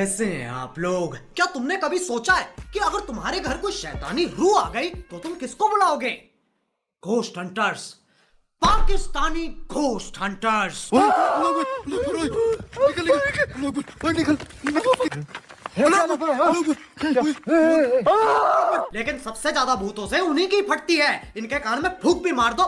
कैसे हैं आप लोग? क्या तुमने कभी सोचा है कि अगर तुम्हारे घर कोई शैतानी रूह आ गई तो तुम किसको बुलाओगे? Ghost hunters, Pakistani ghost hunters. लेकिन सबसे ज्यादा भूतों से उन्हीं की फटती है। इनके कान में फूंक भी मार दो।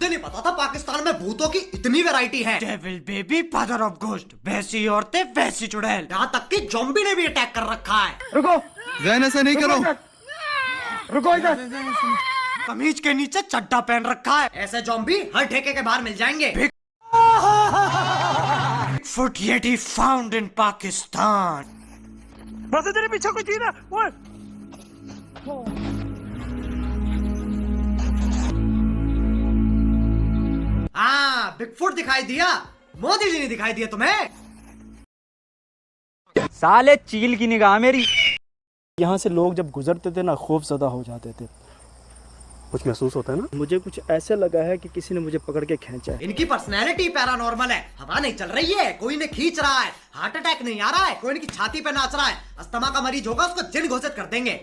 नहीं पता था पाकिस्तान में भूतों की इतनी वैरायटी है। Devil baby, father of ghost, वैसी औरतें वैसी चुड़ैल, यहाँ तक कि ज़ॉम्बी ने भी अटैक कर रखा है। रुको, जैन ऐसा नहीं करो। रुको इधर। कमीज के नीचे चड्डा पहन रखा है। ऐसे ज़ॉम्बी हर ठेके के बाहर मिल जाएंगे। Bigfoot Yeti found in Pakistan. बस तेरे पीछे कोई थी ना। हाँ, बिगफुट दिखाई दिया। मोदी जी ने दिखाई दिया तुम्हें। साले चील की निगाह मेरी। यहाँ से लोग जब गुजरते थे ना, खौफज़दा हो जाते थे। कुछ महसूस होता है ना? मुझे कुछ ऐसे लगा है कि किसी ने मुझे पकड़ के खींचा है। इनकी पर्सनैलिटी पैरानॉर्मल है। हवा नहीं चल रही है, कोई ने खींच रहा है। हार्ट अटैक नहीं आ रहा है, कोई इनकी छाती पे नाच रहा है। अस्थमा का मरीज होगा, उसको जिन घोषित कर देंगे।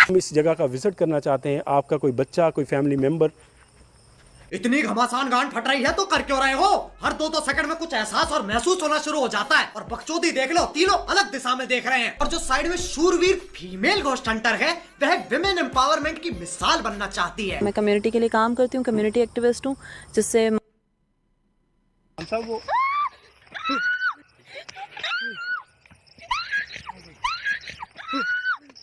हम इस जगह का विजिट करना चाहते हैं। आपका कोई बच्चा, कोई फैमिली मेंबर। इतनी घमासान गांड फट रही है तो कर क्यों रहे हो? हर 2-2 सेकंड में कुछ एहसास और महसूस होना शुरू हो जाता है। और बकचोदी देख लो, तीनों अलग दिशा में देख रहे हैं। और जो साइड में शूरवीर फीमेल घोस्ट हंटर है, वह विमेन एम्पावरमेंट की मिसाल बनना चाहती है। मैं कम्युनिटी के लिए काम करती हूँ, कम्युनिटी एक्टिविस्ट हूँ, जिससे वो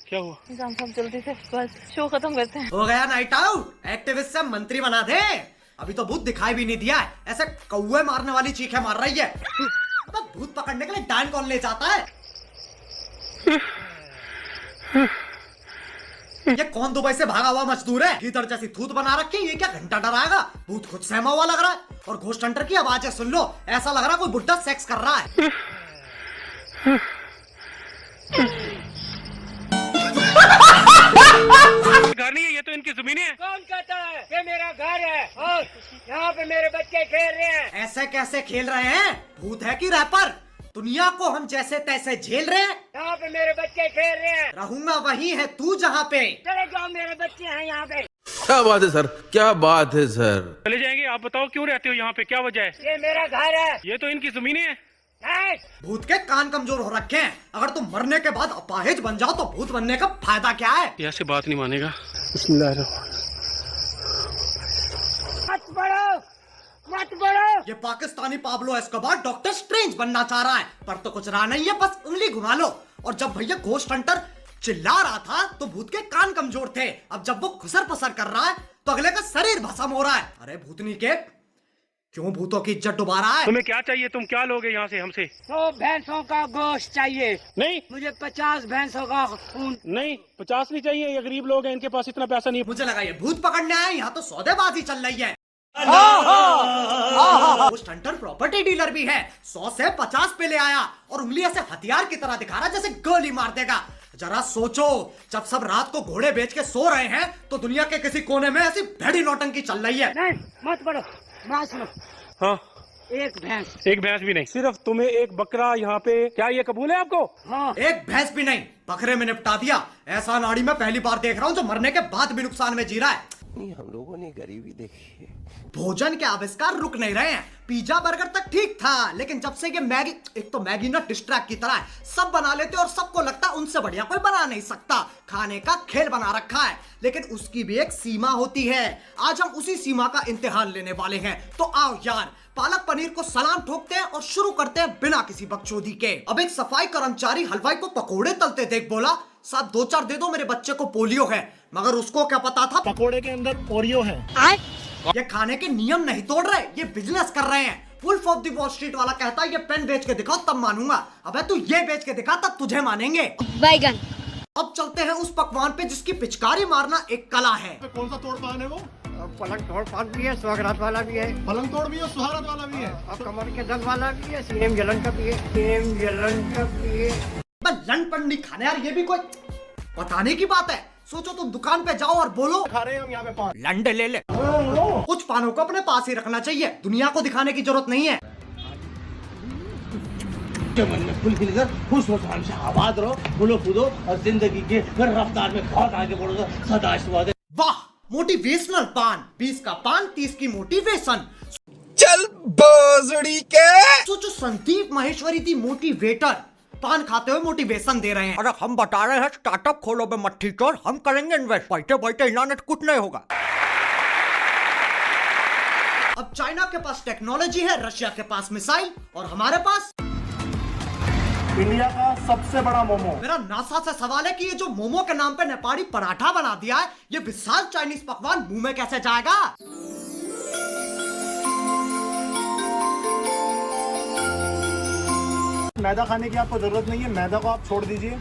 क्या हुआ? सब जल्दी से बस शो खत्म करते हैं। हो गया नाइट आउट। एक्टिविस्ट से मंत्री बना दे। अभी तो भूत दिखाई भी नहीं दिया है। ऐसे कौवे मारने वाली चीखें मार रही है। अब भूत पकड़ने के लिए डायन कौन ले जाता है? ये कौन दुबई से भागा हुआ मजदूर है? गीदड़ जैसी थूत बना रखी है। ये क्या घंटा डराएगा? भूत खुद सहमा हुआ लग रहा है। और घोस्ट हंटर की आवाजें सुन लो, ऐसा लग रहा है कोई बुड्ढा सेक्स कर रहा है। घर नहीं है, ये तो इनकी जमीन है। कौन कहता है ये मेरा घर है और यहाँ पे मेरे बच्चे खेल रहे हैं? ऐसे कैसे खेल रहे हैं? भूत है कि रैपर? दुनिया को हम जैसे तैसे झेल रहे हैं। यहाँ पे मेरे बच्चे खेल रहे हैं। रहूंगा वही है तू जहाँ पे। चले जाओ, मेरे बच्चे हैं यहाँ पे। क्या बात है सर, क्या बात है सर। चले जाएंगे। आप बताओ क्यों रहते हो यहाँ पे, क्या वजह है? ये मेरा घर है। ये तो इनकी जमीन है। भूत के कान कमजोर हो रखे हैं। अगर तुम मरने के बाद अपाहिज बन जाओ तो भूत बनने का फायदा क्या है? ऐसे बात नहीं मानेगा। मत बढ़ो, मत बढ़ो। ये Pakistani Pablo Escobar doctor strange बनना चाह रहा है, पर तो कुछ रहा नहीं है, बस उंगली घुमा लो। और जब भैया घोस्ट हंटर चिल्ला रहा था तो भूत के कान कमजोर थे। अब जब वो खुसर पसर कर रहा है तो अगले का शरीर भस्म हो रहा है। अरे भूतनी के, क्यों भूतों की इज्जत डुबा रहा है? तुम्हें क्या चाहिए? तुम क्या लोगे यहाँ से हमसे? 100 भैंसों का गोश्त चाहिए। नहीं, मुझे 50 भैंसों का खून। नहीं 50 नहीं चाहिए। ये गरीब लोग हैं, इनके पास इतना पैसा नहीं है। मुझे लगा ये भूत पकड़ने आए, यहाँ तो सौदेबाजी चल रही है। घोस्ट हंटर प्रॉपर्टी डीलर भी है। 100 से 50 पे ले आया और उंगली ऐसे हथियार की तरह दिखा रहा जैसे गोली मार देगा। जरा सोचो, जब सब रात को घोड़े बेच के सो रहे हैं तो दुनिया के किसी कोने में ऐसी भेड़ी नौटंकी चल रही है। नहीं, मत बढ़ो, बात सुनो। हाँ, एक भैंस। एक भैंस भी नहीं, सिर्फ तुम्हें एक बकरा यहाँ पे। क्या ये कबूल है आपको? हाँ। एक भैंस भी नहीं, बकरे में निपटा दिया। ऐसा नाड़ी में पहली बार देख रहा हूँ जो मरने के बाद भी नुकसान में जी रहा है। हम लोगों ने गरीबी देखी है। भोजन के आविष्कार रुक नहीं रहे हैं। पिज्जा बर्गर तक ठीक था, लेकिन जब से ये मैगी, एक तो मैगी ना डिस्ट्रैक्ट की तरह है, सब बना लेते और सबको लगता है उनसे बढ़िया कोई बना नहीं सकता। खाने का खेल बना रखा है, लेकिन उसकी भी एक सीमा होती है। आज हम उसी सीमा का इम्तिहान लेने वाले हैं। तो आओ यार, पालक पनीर को सलाम ठोकते हैं और शुरू करते हैं बिना किसी बकचोदी के। अब एक सफाई कर्मचारी हलवाई को पकोड़े तलते देख बोला, साहब 2-4 दे दो, मेरे बच्चे को पोलियो है। मगर उसको क्या पता था पकोड़े के अंदर ओरियो है। ये खाने के नियम नहीं तोड़ रहे, ये बिजनेस कर रहे हैं। Wolf of the Wall Street वाला कहता है ये पेन बेच के दिखाओ तब मानूंगा। अबे तू ये बेच के दिखा तब तुझे मानेंगे। बैगन। अब चलते हैं उस पकवान पे जिसकी पिचकारी मारना एक कला है। कौन सा तोड़ पान है वो? पलंग तोड़ पान भी है, सुहागरात वाला भी है। पलंग तोड़ भी है, सुहागरात वाला भी है, और कमर के दर्द वाला भी है, सीएम जलन का भी है, सीएम जलन का भी है। लंड पंडी खाने यार, ये भी कोई बताने की बात है। सोचो तुम दुकान पे जाओ और बोलो खा रहे हैं हम यहाँ पे पान, लंडे ले ले। कुछ पानों को अपने पास ही रखना चाहिए, दुनिया को दिखाने की जरूरत नहीं है। मन में खुल खिलकर खुश हो, से आबाद रहो, फूलो कूदो और जिंदगी के रफ्तार में बहुत आगे बढ़ो। सदाशिवाद। वाह, मोटिवेशनल पान, 20 का पान 30 की मोटिवेशन। चल बोजड़ी के। सोचो संदीप माहेश्वरी थी मोटिवेटर, पान खाते हुए मोटिवेशन दे रहे हैं। अरे हम बता रहे हैं स्टार्टअप खोलो बे मट्ठी चोर, हम करेंगे इन्वेस्ट, बैठे बैठे इंटरनेट कुछ नहीं होगा। अब चाइना के पास टेक्नोलॉजी है, रशिया के पास मिसाइल और हमारे पास इंडिया का सबसे बड़ा मोमो। मेरा नासा से सवाल है कि ये जो मोमो के नाम पे नेपाली पराठा बना दिया है, ये विशाल चाइनीज पकवान मुंह में कैसे जाएगा? मैदा खाने की आपको जरूरत नहीं है, मैदा को आप छोड़ दीजिए।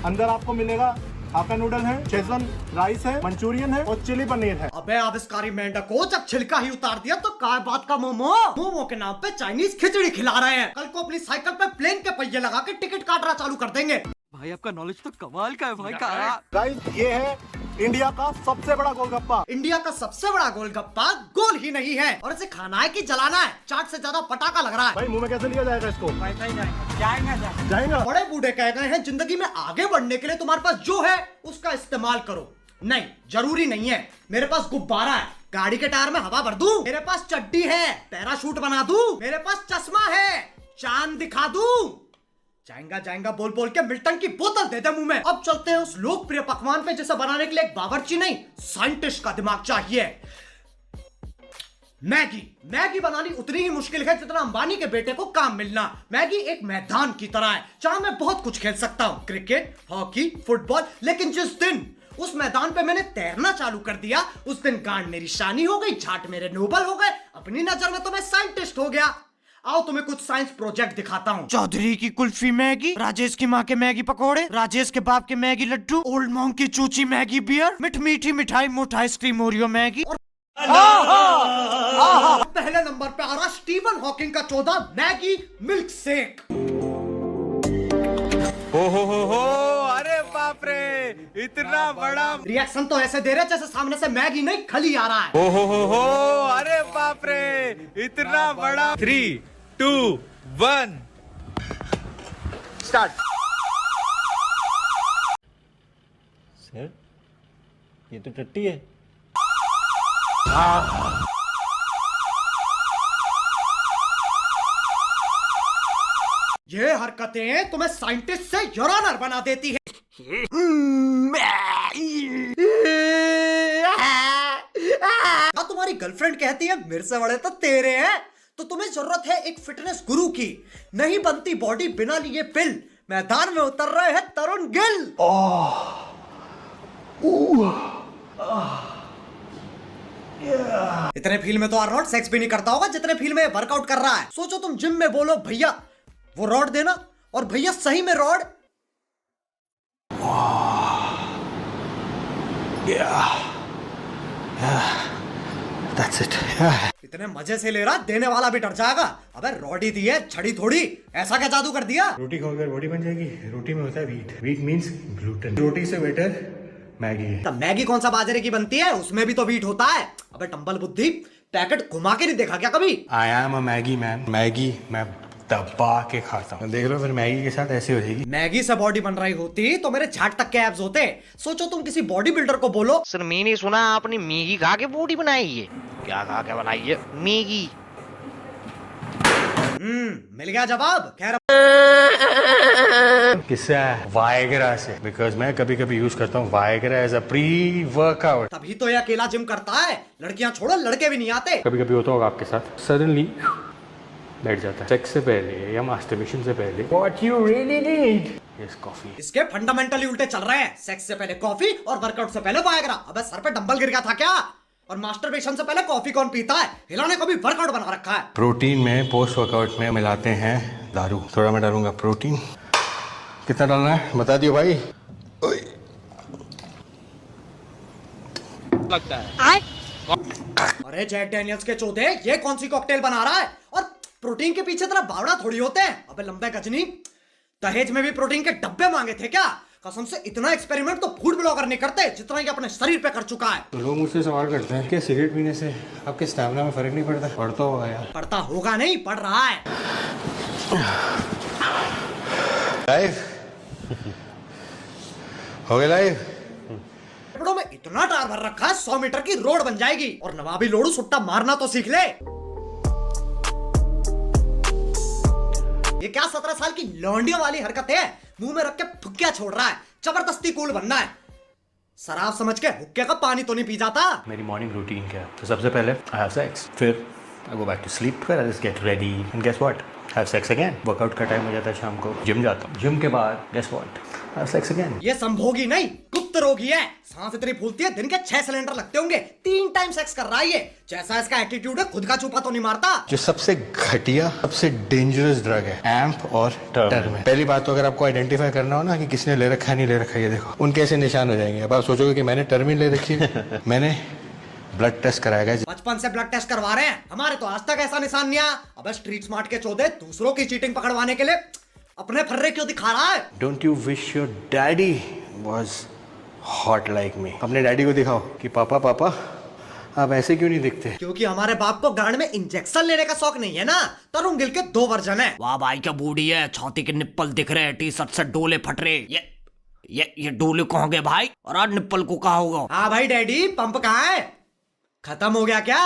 अंदर आपको मिलेगा हाका नूडल है, शेजवान राइस है, मंचूरियन है और चिली पनीर है। अबे आविष्कारी मेंढको, जब छिलका ही उतार दिया तो काय बात का मोमो? मोमो के नाम पे चाइनीज खिचड़ी खिला रहे हैं, कल को अपनी साइकिल पे प्लेन के पहिए लगा के टिकट काटना चालू कर देंगे। भाई आपका नॉलेज तो कमाल का है भाई का। गाइस, ये है इंडिया का सबसे बड़ा गोलगप्पा। इंडिया का सबसे बड़ा गोलगप्पा गोल ही नहीं है, और इसे खाना है कि जलाना है? चाट से ज्यादा पटाखा लग रहा है। भाई मुंह में कैसे लिया जाएगा इसको? जाएगा। बड़े बूढ़े कह गए हैं जिंदगी में आगे बढ़ने के लिए तुम्हारे पास जो है उसका इस्तेमाल करो। नहीं, जरूरी नहीं है। मेरे पास गुब्बारा है, गाड़ी के टायर में हवा भर दूं। मेरे पास चड्डी है, पैराशूट बना दूं। मेरे पास चश्मा है, चांद दिखा दूं। जाएगा बोल बोल के मिल्टन की बोतल दे दे मुंह में। अब चलते हैं उस लोकप्रिय पकवान पे जिसे बनाने के लिए एक बावर्ची नहीं, साइंटिस्ट का दिमाग चाहिए। मैगी बनानी उतनी ही मुश्किल है जितना अंबानी के बेटे को काम मिलना। मैगी एक मैदान की तरह है, जहां मैं बहुत कुछ खेल सकता हूं, क्रिकेट, हॉकी, फुटबॉल। लेकिन जिस दिन उस मैदान पे मैंने तैरना चालू कर दिया, उस दिन गांड मेरी शानी हो गई, झाट मेरे नोबल हो गए। अपनी नजर में तो मैं साइंटिस्ट हो गया। आओ तुम्हें कुछ साइंस प्रोजेक्ट दिखाता हूँ। चौधरी की कुल्फी मैगी, राजेश की माँ के मैगी पकोड़े, राजेश के बाप के मैगी लड्डू, ओल्ड मॉन्क की चूची मैगी बियर, मीठी मिठाई मोटा आइसक्रीम ओरियो मैगी और पहले नंबर पे आ रहा स्टीवन हॉकिंग का 14 मैगी मिल्क शेक। हो अरे बाप रे, इतना बड़ा रिएक्शन तो ऐसे दे रहे जैसे सामने से मैगी नहीं खली आ रहा है। हो अरे बाप रे, इतना बड़ा। 3, 2, 1 स्टार्ट। सर, ये तो टट्टी है। ये हरकतें तुम्हें साइंटिस्ट से यूरानर बना देती है। तुम्हारी गर्लफ्रेंड कहती है मेरे से बड़े तो तेरे हैं, तो तुम्हें जरूरत है एक फिटनेस गुरु की। नहीं बनती बॉडी बिना लिए पिल, मैदान में उतर रहे हैं तरुण गिल। इतने फील में तो आर्नोल्ड सेक्स भी नहीं करता होगा जितने फील में वर्कआउट कर रहा है। सोचो तुम जिम में बोलो भैया वो रॉड देना, और भैया सही में रॉड। That's it. इतने मजे से ले रहा, देने वाला भी डर जाएगा। अबे रॉड ही दी है, छड़ी थोड़ी। ऐसा क्या जादू कर दिया? रोटी खाओगे रोटी बन जाएगी। रोटी में होता है वीट, वीट मीन्स ग्लूटेन। रोटी से बेटर मैगी है। तब मैगी कौन सा बाजरे की बनती है? उसमें भी तो वीट होता है। अबे टंबल बुद्धि, पैकेट घुमा के नहीं देखा क्या कभी? I am a Maggi man. Maggi मैं दबा के खाता हूँ। देख लो फिर मैगी के साथ ऐसी हो जाएगी। मैगी से बॉडी बन रही होती तो मेरे झाट तक के एब्स होते। सोचो तुम किसी बॉडी बिल्डर को बोलो, सर मैंने सुना आपने मैगी खा के बॉडी बनाई है। क्या खा के बनाई है? मैगी। मिल गया जवाब। खैर किससे? वायग्रा से। बिकॉज मैं कभी कभी यूज करता हूँ Viagra as a pre workout. तभी तो ये अकेला जिम करता है, लड़कियां छोड़ो लड़के भी नहीं आते। कभी कभी होता होगा आपके साथ, सडनली बैठ जाता है सेक्स से पहले या मास्टरबेशन से पहले। What you really need is coffee. इसके फंडामेंटली उल्टे चल रहे हैं। सेक्स से पहले कॉफी और वर्कआउट से पहले वायग्रा। अबे सर पे डंबल गिर गया था क्या? और मास्टरबेशन से पहले कॉफी कौन पीता है? हिलाने को भी वर्कआउट बना रखा है। प्रोटीन में पोस्ट वर्कआउट में मिलाते हैं दारू। थोड़ा मैं डालूंगा प्रोटीन। कितना डालना है बता दियो भाई। लगता है। अरे जैक डैनियल्स के चौथे, ये कौन सी कॉकटेल बना रहा है? और प्रोटीन के पीछे तेरा बावड़ा थोड़ी होते हैं। अबे लंबे गजनी, दहेज में भी प्रोटीन के डब्बे मांगे थे क्या? कसम से इतना एक्सपेरिमेंट तो फूड ब्लॉगर नहीं करते जितना कि अपने शरीर पे कर चुका है। तो लोग मुझसे सवाल करते हैं कि सिगरेट पीने से आपके स्टैमिना में फर्क नहीं पड़ता? पड़ता होगा यार। पड़ता होगा नहीं, पड़ रहा है। लाइव हो गया लाइव। कपड़ों में इतना टार भर रखा है 100 मीटर की रोड बन जाएगी। और नवाबी लोड़ू सुट्टा मारना तो सीख ले। ये क्या 17 साल की लौंडियों वाली हरकत है? मुंह में रख के फुक्किया छोड़ रहा है। जबरदस्ती कूल बनना है। शराब समझ के हुक्के का पानी तो नहीं पी जाता। मेरी मॉर्निंग रूटीन क्या है? तो सबसे पहले आई हैव सेक्स, फिर I go back to sleep, फिर I just get ready and guess what, have sex again. Workout का टाइम हो जाता है शाम को, जिम जाता हूँ, जिम के बाद guess what, have sex again. ये संभोगी नहीं, गुप्त रोगी है। सांस इतनी फूलती है दिन के 6 सिलेंडर लगते होंगे। 3 टाइम सेक्स कर रहा है ये। जैसा इसका एटीट्यूड है, खुद का चूपा तो नहीं मारता। जो सबसे घटिया, सबसे डेंजरस ड्रग है एम्प और टर्म है। पहली बात तो अगर आपको आइडेंटिफाई करना हो ना कि किसने ले रखा है नहीं ले रखा है, ये देखो उनके ऐसे निशान हो जाएंगे। अब आप सोचोगे कि मैंने टर्मिन ले रखी है। मैंने ब्लड टेस्ट कराया गया। बचपन से ब्लड टेस्ट करवा रहे हैं, हमारे तो आज तक ऐसा निशान नहीं आया। अब स्ट्रीट स्मार्ट के चौधे दूसरों की चीटिंग पकड़वाने के लिए अपने फर्रे क्यों दिखा रहा है? Don't you wish your daddy was hot like me? अपने डैडी को दिखाओ कि पापा पापा आप ऐसे क्यों नहीं दिखते। क्योंकि हमारे बाप को गांड में इंजेक्शन लेने का शौक नहीं है ना। तरुण गिल के 2 वर्जन है। वाह भाई क्या बूढ़ी है, छाती के निप्पल दिख रहे हैं, टी शर्ट से डोले फट रहे। ये डोले कहाँ गए भाई? और आज निप्पल को कहा होगा? हाँ भाई डैडी, पंप कहाँ है? खत्म हो गया क्या?